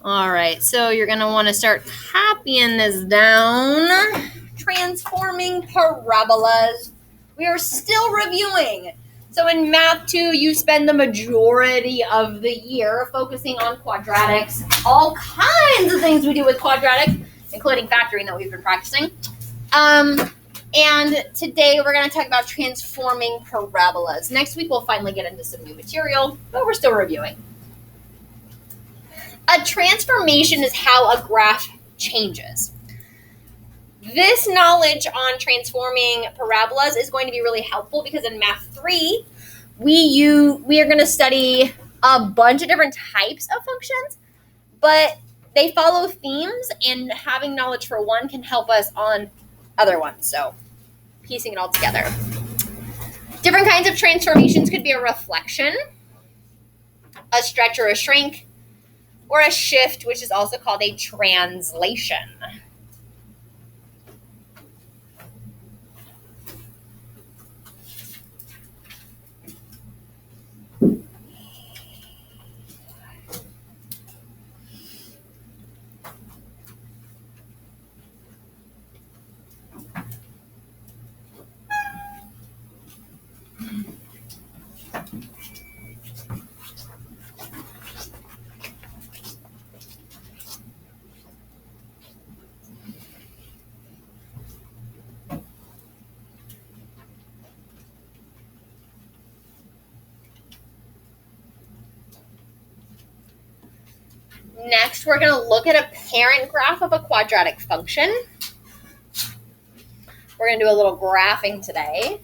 All right, so you're going to want to start copying this down. Transforming parabolas. We are still reviewing. So in Math 2, you spend the majority of the year focusing on quadratics. All kinds of things we do with quadratics, including factoring that we've been practicing. And today we're going to talk about transforming parabolas. Next week we'll finally get into some new material, but we're still reviewing. A transformation is how a graph changes. This knowledge on transforming parabolas is going to be really helpful because in Math 3, we are going to study a bunch of different types of functions, but they follow themes, and having knowledge for one can help us on other ones. So piecing it all together. Different kinds of transformations could be a reflection, a stretch or a shrink, or a shift, which is also called a translation. Next, we're going to look at a parent graph of a quadratic function. We're going to do a little graphing today.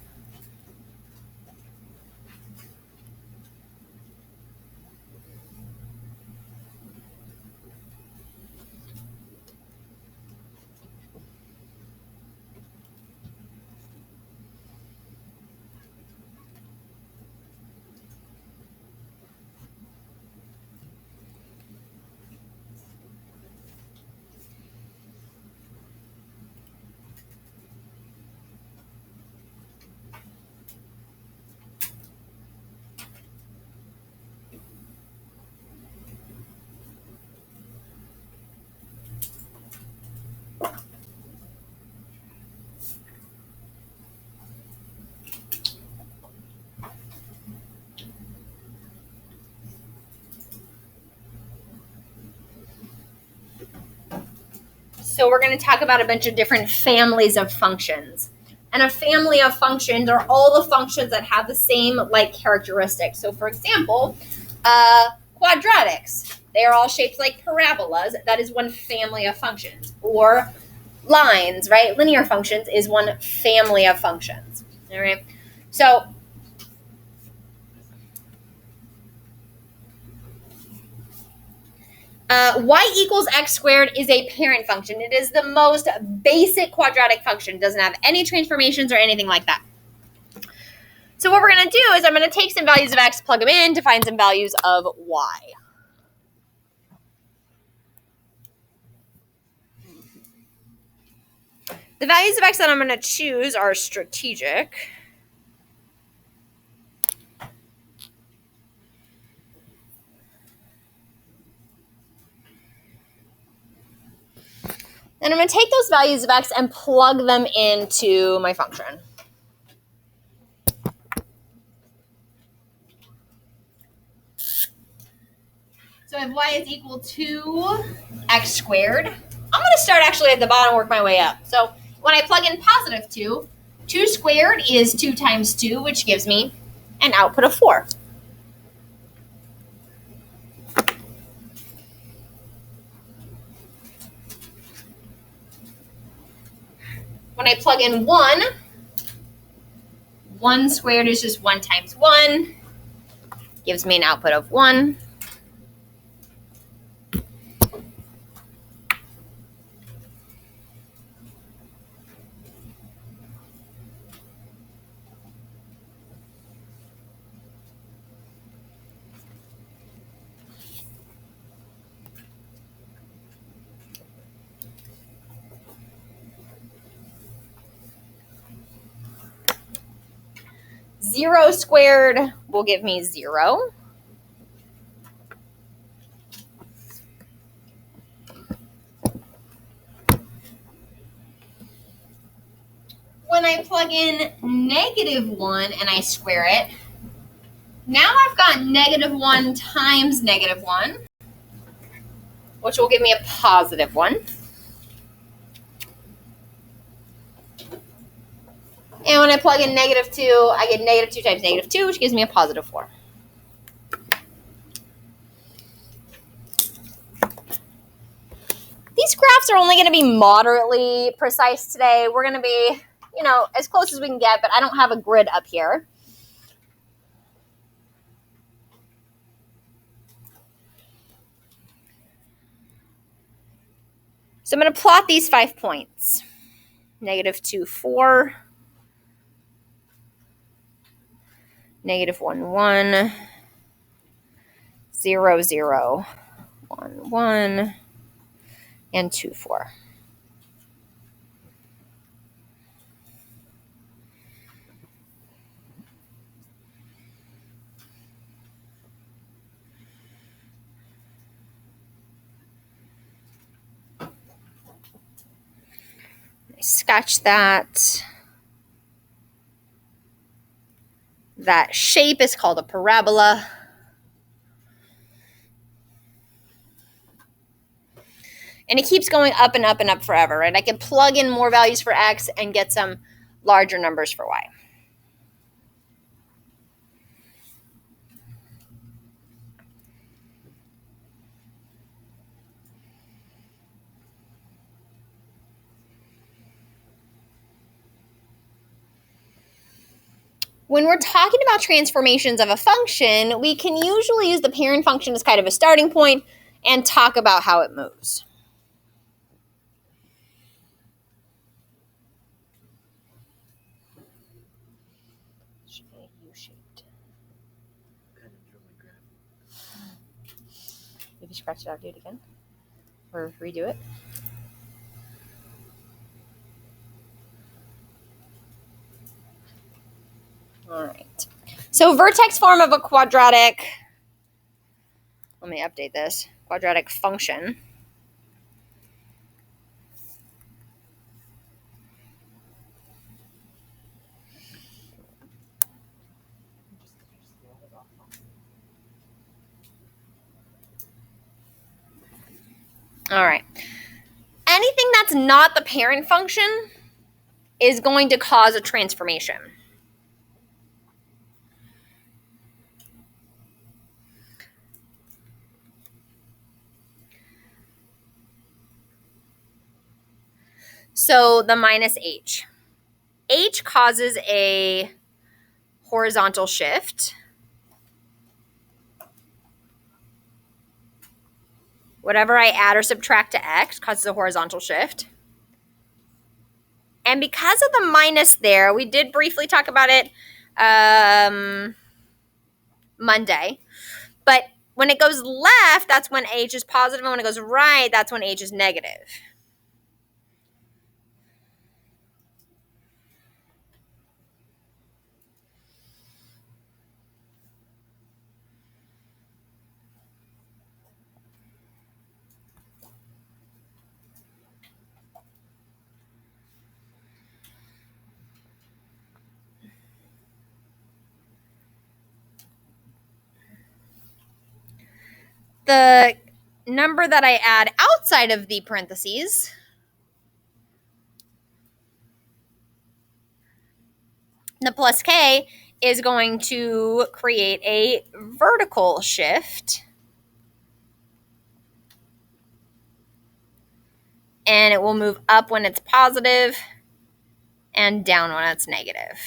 So we're going to talk about a bunch of different families of functions. And a family of functions are all the functions that have the same like characteristics. So for example, quadratics, they are all shaped like parabolas. That is one family of functions. Or lines, right? Linear functions is one family of functions. All right. So y equals x squared is a parent function. It is the most basic quadratic function. It doesn't have any transformations or anything like that. So what we're going to do is I'm going to take some values of x, plug them in to find some values of y. The values of x that I'm going to choose are strategic. And I'm going to take those values of x and plug them into my function. So if y is equal to x squared, I'm going to start actually at the bottom and work my way up. So when I plug in positive 2, 2 squared is 2 times 2, which gives me an output of 4. When I plug in 1, 1 squared is just 1 times 1, gives me an output of 1. Zero squared will give me 0. when I plug in -1 and I square it, now I've got -1 times -1, which will give me a +1. And when I plug in -2, I get -2 times -2, which gives me a +4. These graphs are only going to be moderately precise today. We're going to be, as close as we can get, but I don't have a grid up here. So I'm going to plot these 5 points. -2, 4. -1, 1. 0, 0. 1, 1. And 2, 4. I sketch that. That shape is called a parabola. And it keeps going up and up and up forever, right? I can plug in more values for x and get some larger numbers for y. When we're talking about transformations of a function, we can usually use the parent function as kind of a starting point and talk about how it moves. U-shaped. If you scratch it out, do it again. Or redo it. All right. So vertex form of a quadratic, let me update this, quadratic function. All right. Anything that's not the parent function is going to cause a transformation. So the -h. H causes a horizontal shift. Whatever I add or subtract to x causes a horizontal shift. And because of the minus there, we did briefly talk about it Monday. But when it goes left, that's when h is positive, and when it goes right, that's when h is negative. The number that I add outside of the parentheses the plus k is going to create a vertical shift. And it will move up when it's positive and down when it's negative.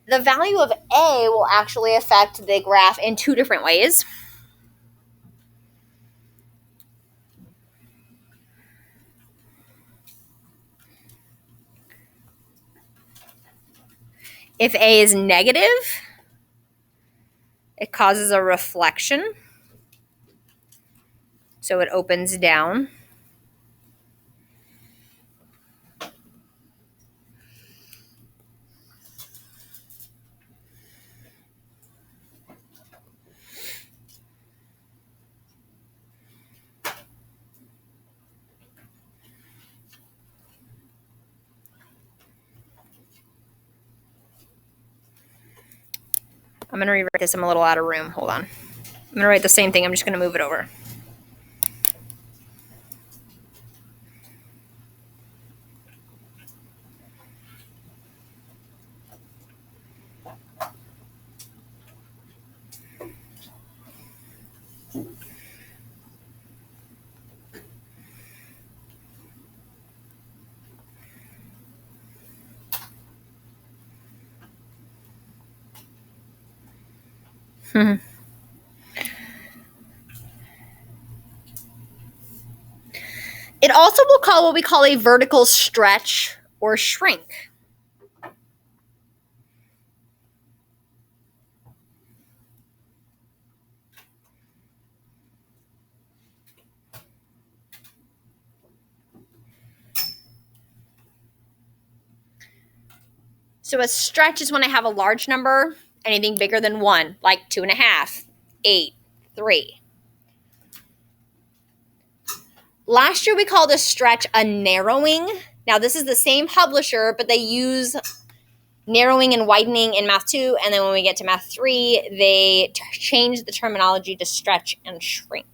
The value of A will actually affect the graph in 2 different ways. If A is negative, it causes a reflection. So it opens down. I'm going to rewrite this. I'm a little out of room. Hold on. I'm going to write the same thing. I'm just going to move it over. It also will call what we call a vertical stretch or shrink. So a stretch is when I have a large number, anything bigger than 1, like 2.5, 8, 3. Last year we called a stretch a narrowing. Now this is the same publisher, but they use narrowing and widening in Math 2, and then when we get to Math 3, they change the terminology to stretch and shrink.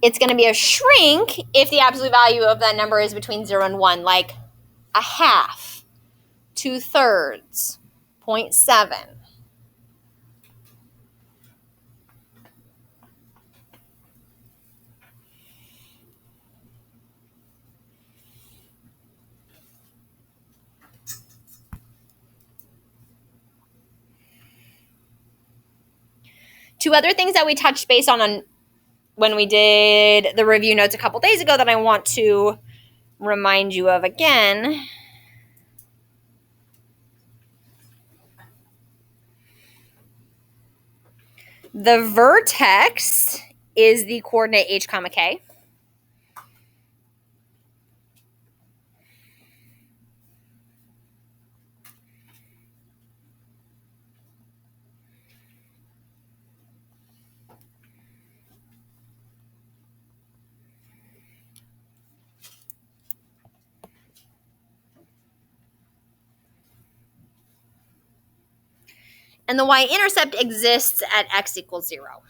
It's going to be a shrink if the absolute value of that number is between 0 and 1, like a half, 2/3, 0.7. Two other things that we touched base on when we did the review notes a couple days ago that I want to remind you of again. The vertex is the coordinate h comma k. And the y-intercept exists at x equals 0.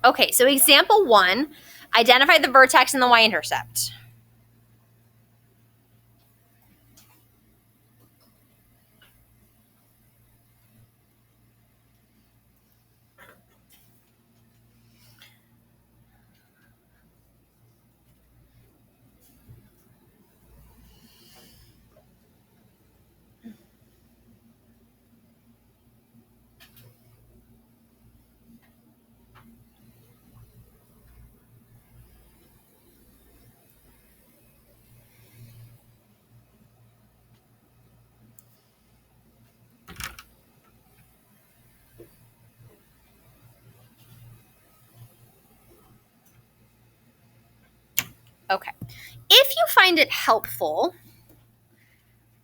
Okay, so example 1, identify the vertex and the y-intercept. Okay. If you find it helpful,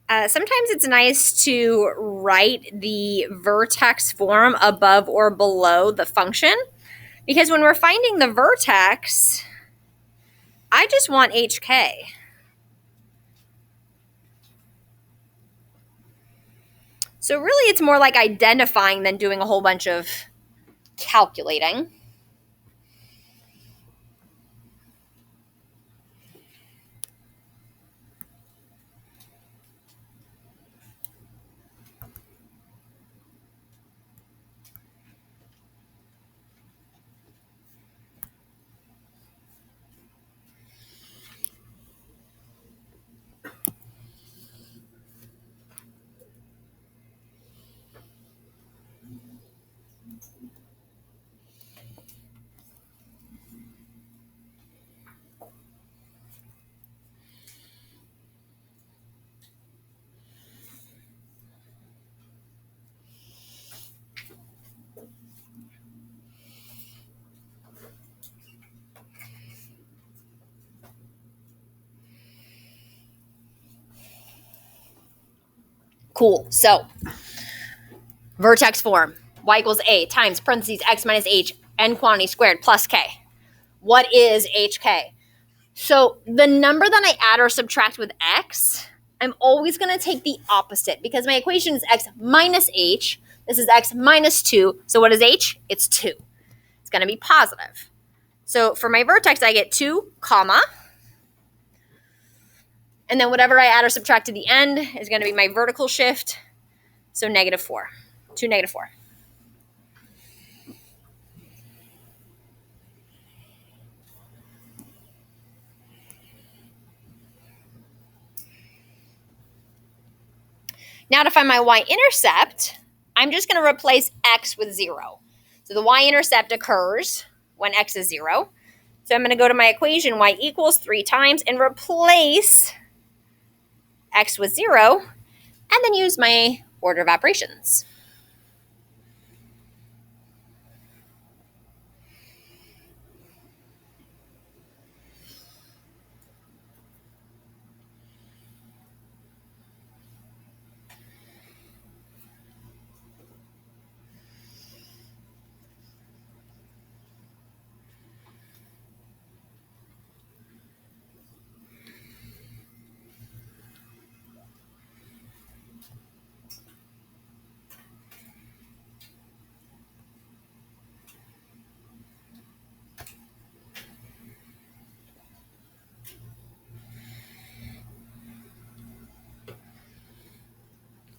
sometimes it's nice to write the vertex form above or below the function. Because when we're finding the vertex, I just want HK. So really it's more like identifying than doing a whole bunch of calculating. Cool. So vertex form, y equals a times parentheses x minus h n quantity squared plus k. What is hk? So the number that I add or subtract with x, I'm always going to take the opposite because my equation is x minus h. This is x minus 2. So what is h? It's 2. It's going to be positive. So for my vertex, I get 2, comma. And then whatever I add or subtract to the end is going to be my vertical shift. So negative 4. 2, negative 4. Now to find my y-intercept, I'm just going to replace x with 0. So the y-intercept occurs when x is 0. So I'm going to go to my equation, y equals 3 times, and replace x with 0, and then use my order of operations.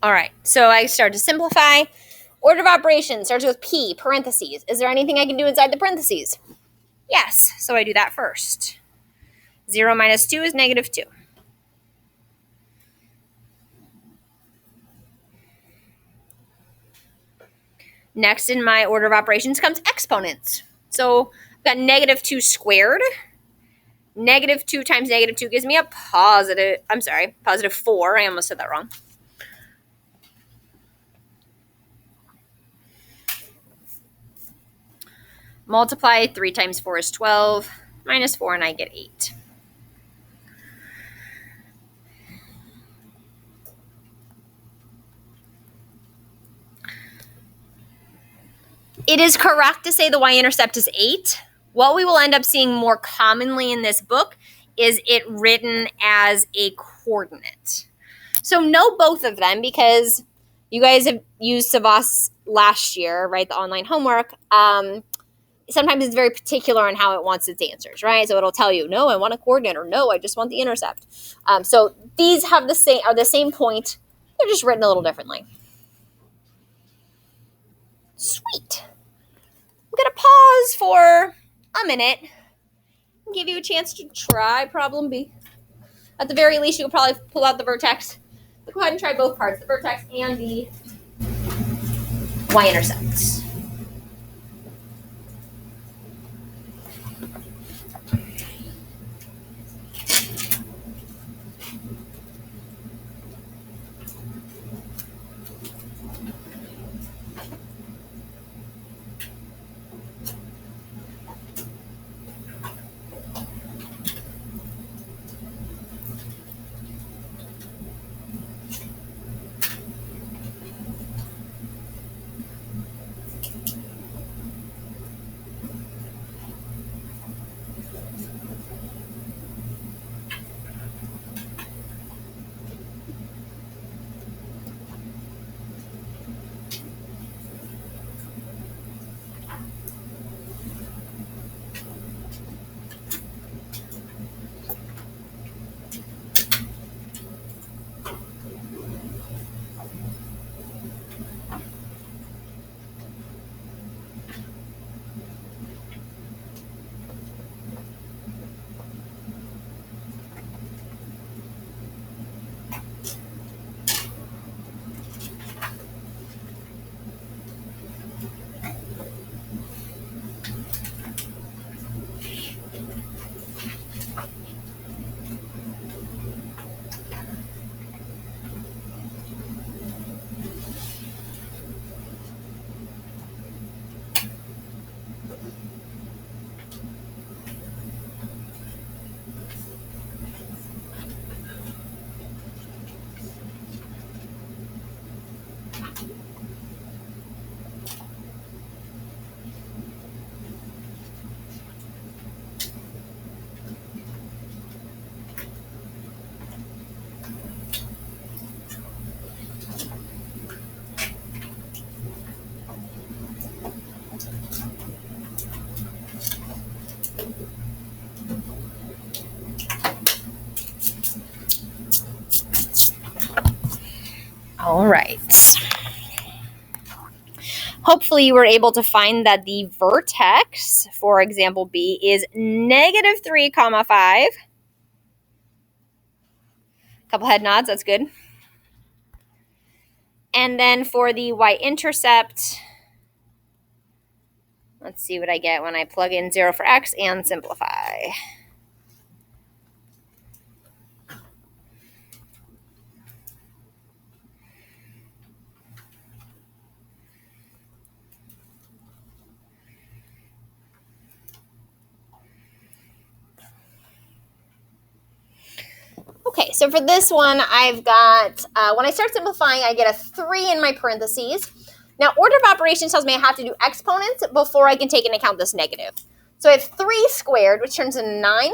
All right, so I start to simplify. Order of operations starts with P, parentheses. Is there anything I can do inside the parentheses? Yes, so I do that first. 0 minus 2 is negative 2. Next in my order of operations comes exponents. So I've got negative 2 squared. Negative 2 times negative 2 gives me a positive, positive 4. I almost said that wrong. Multiply 3 times 4 is 12, minus 4, and I get 8. It is correct to say the y-intercept is 8. What we will end up seeing more commonly in this book is it written as a coordinate. So know both of them because you guys have used Savas last year, right? The online homework. Sometimes it's very particular on how it wants its answers, right? So it'll tell you, no, I want a coordinate, or no, I just want the intercept. So these have the same point. They're just written a little differently. Sweet. I'm going to pause for a minute and give you a chance to try problem B. At the very least, you'll probably pull out the vertex. But go ahead and try both parts, the vertex and the y-intercepts. All right. Hopefully you were able to find that the vertex for example B is negative 3 comma 5. Couple head nods, that's good. And then for the y-intercept, let's see what I get when I plug in 0 for x and simplify. Okay, so for this one, I've got, when I start simplifying, I get a 3 in my parentheses. Now, order of operations tells me I have to do exponents before I can take into account this negative. So I have 3 squared, which turns into 9,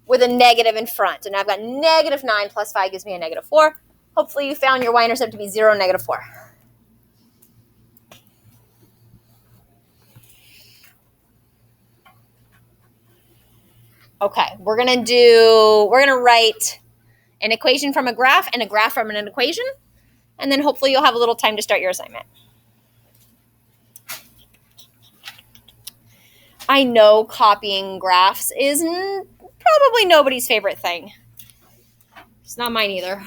with a negative in front. And I've got negative 9 plus 5 gives me a negative 4. Hopefully you found your y-intercept to be 0, negative 4. Okay, we're gonna write an equation from a graph and a graph from an equation, and then hopefully you'll have a little time to start your assignment. I know copying graphs is probably nobody's favorite thing. It's not mine either.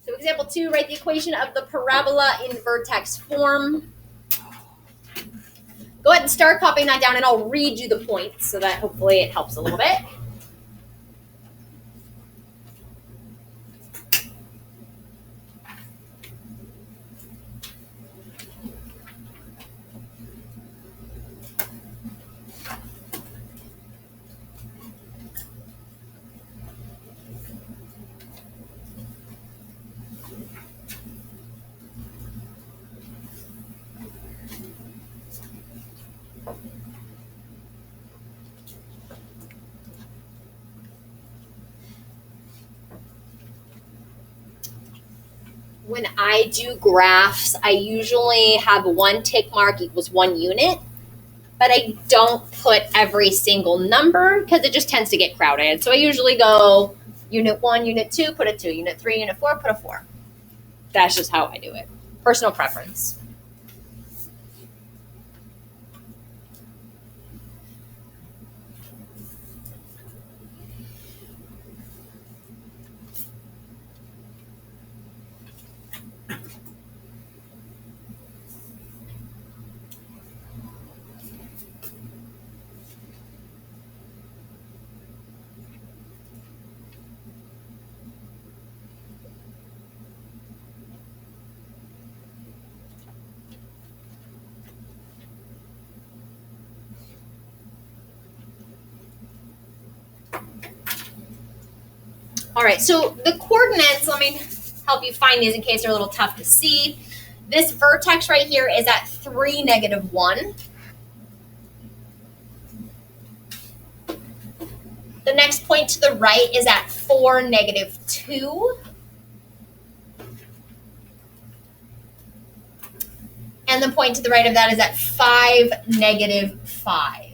So example 2, write the equation of the parabola in vertex form. Go ahead and start copying that down, and I'll read you the points so that hopefully it helps a little bit. When I do graphs, I usually have 1 tick mark equals 1 unit, but I don't put every single number because it just tends to get crowded. So I usually go unit 1, unit 2, put a 2, unit 3, unit 4, put a 4. That's just how I do it. Personal preference. All right, so the coordinates, let me help you find these in case they're a little tough to see. This vertex right here is at 3, negative 1. The next point to the right is at 4, negative 2. And the point to the right of that is at 5, negative 5.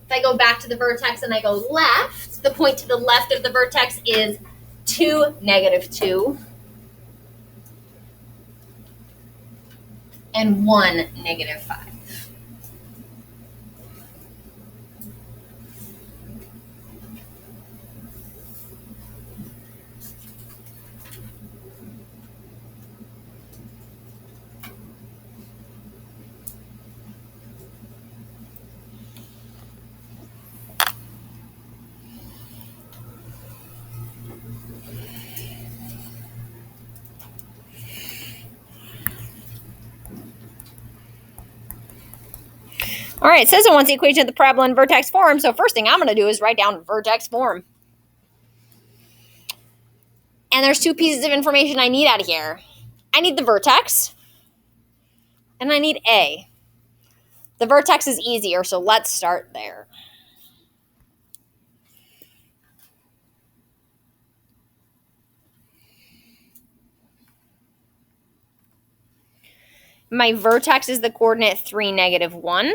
If I go back to the vertex and I go left, the point to the left of the vertex is 2, negative 2. And 1, negative 5. All right, it says it wants the equation of the parabola in vertex form, so first thing I'm going to do is write down vertex form. And there's 2 pieces of information I need out of here. I need the vertex, and I need A. The vertex is easier, so let's start there. My vertex is the coordinate 3, -1.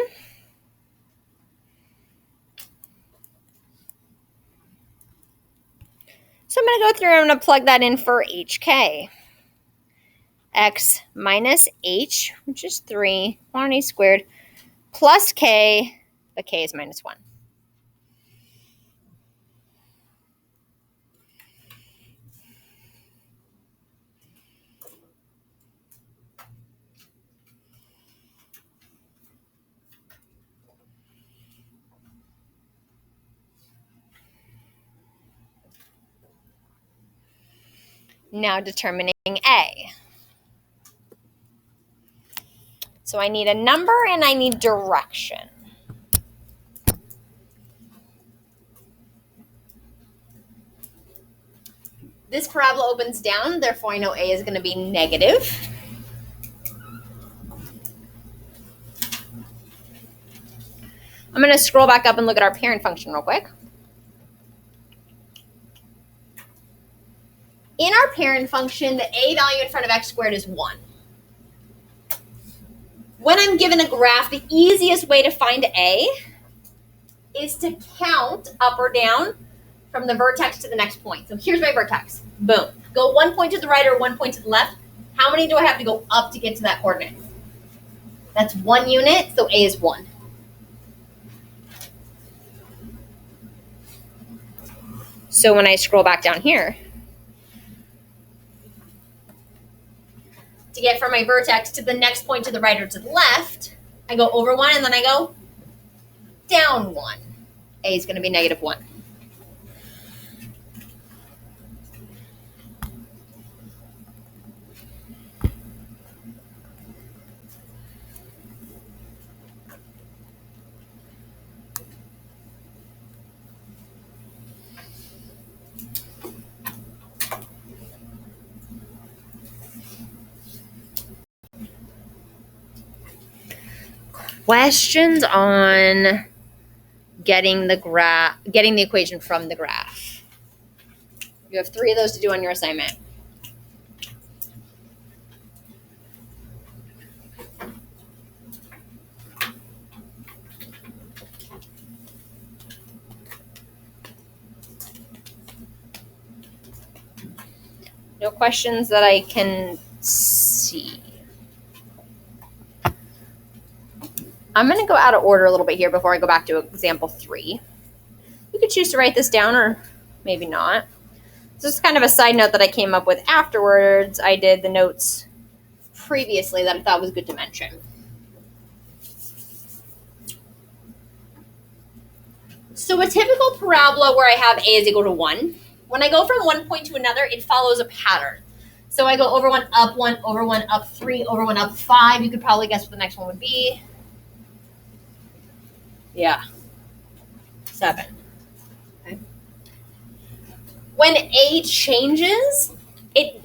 So I'm going to go through and I'm going to plug that in for HK. X minus H, which is 3, quantity squared, plus K, but K is -1. Now determining A. So I need a number and I need direction. This parabola opens down, therefore I know A is going to be negative. I'm going to scroll back up and look at our parent function real quick. In our parent function, the A value in front of x squared is 1. When I'm given a graph, the easiest way to find A is to count up or down from the vertex to the next point. So here's my vertex. Boom. Go 1 point to the right or 1 point to the left. How many do I have to go up to get to that coordinate? That's 1 unit, so A is 1. So when I scroll back down here, to get from my vertex to the next point to the right or to the left, I go over 1 and then I go down 1. A is going to be -1. Questions on getting the equation from the graph. You have 3 of those to do on your assignment. No questions that I can see. I'm going to go out of order a little bit here before I go back to example 3. You could choose to write this down or maybe not. This is kind of a side note that I came up with afterwards. I did the notes previously that I thought was good to mention. So a typical parabola where I have A is equal to 1. When I go from 1 point to another, it follows a pattern. So I go over 1, up 1, over 1, up 3, over 1, up 5. You could probably guess what the next one would be. Yeah, 7. Okay. When A changes,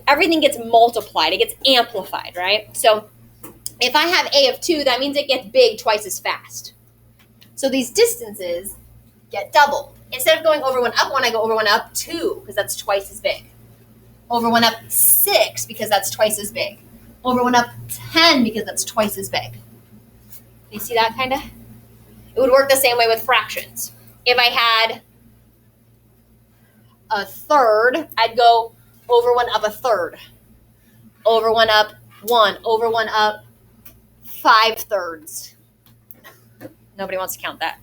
everything gets multiplied. It gets amplified, right? So if I have A of 2, that means it gets big twice as fast. So these distances get doubled. Instead of going over 1, up 1, I go over 1, up 2, because that's twice as big. Over 1, up 6, because that's twice as big. Over 1, up 10, because that's twice as big. You see that kind of? It would work the same way with fractions. If I had a third, I'd go over 1, up a third. Over 1, up 1. Over 1, up 5 thirds. Nobody wants to count that.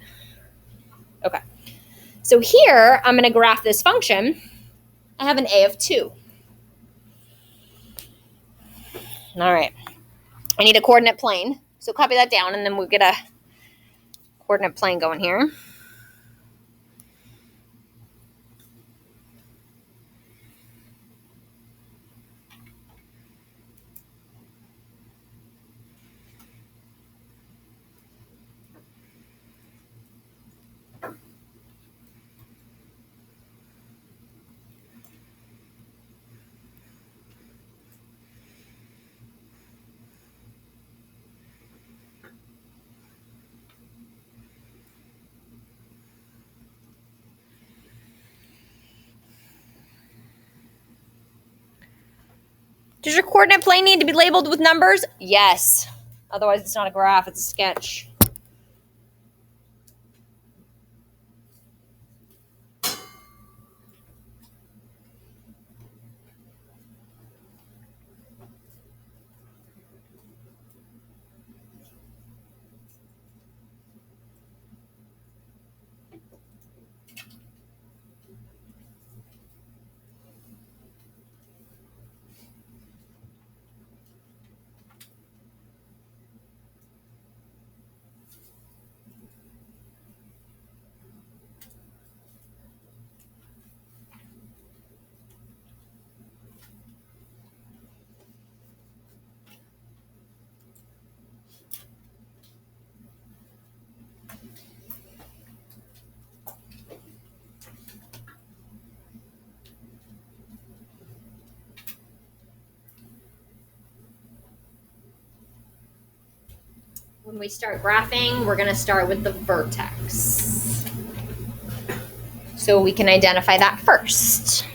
Okay. So here, I'm going to graph this function. I have an A of 2. All right. I need a coordinate plane. So copy that down, and then we'll get a coordinate plane going here. Does your coordinate plane need to be labeled with numbers? Yes. Otherwise, it's not a graph, it's a sketch. When we start graphing, we're going to start with the vertex. So we can identify that first.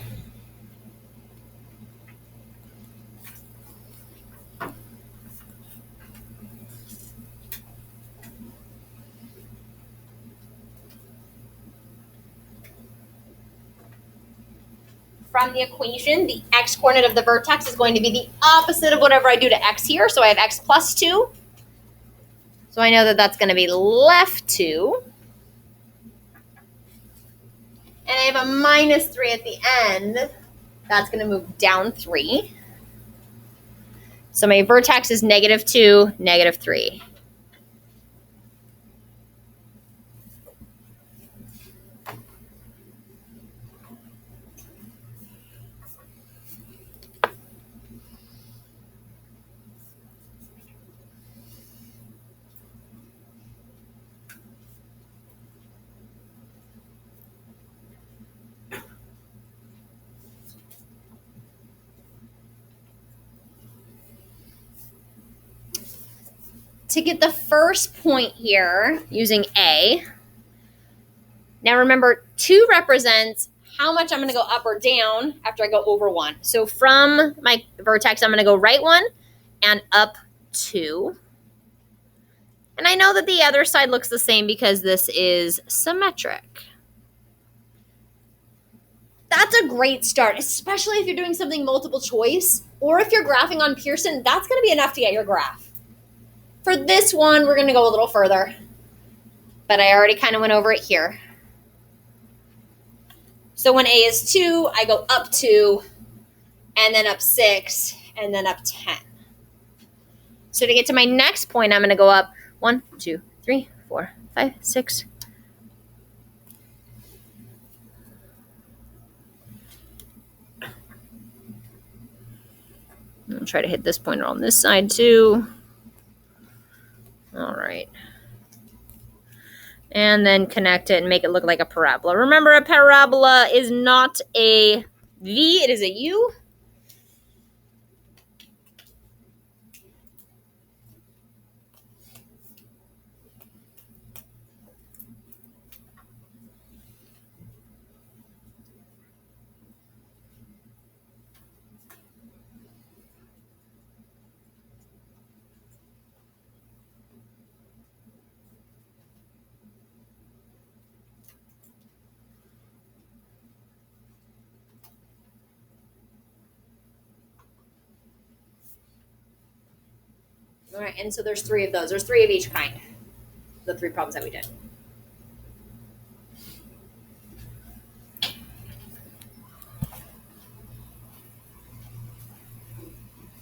From the equation, the x-coordinate of the vertex is going to be the opposite of whatever I do to x here. So I have x plus 2. So I know that that's going to be left 2. And I have a minus 3 at the end. That's going to move down 3. So my vertex is negative 2, negative 3. To get the first point here using A, now remember 2 represents how much I'm going to go up or down after I go over 1. So from my vertex, I'm going to go right 1 and up 2. And I know that the other side looks the same because this is symmetric. That's a great start, especially if you're doing something multiple choice, or if you're graphing on Pearson, that's going to be enough to get your graph. For this one, we're going to go a little further, but I already kind of went over it here. So when A is 2, I go up 2, and then up 6, and then up 10. So to get to my next point, I'm going to go up 1, 2, 3, 4, 5, 6. I'll try to hit this pointer on this side too. All right. And then connect it and make it look like a parabola. Remember, a parabola is not a V, it is a U. All right, and so there's 3 of those. There's 3 of each kind, the 3 problems that we did.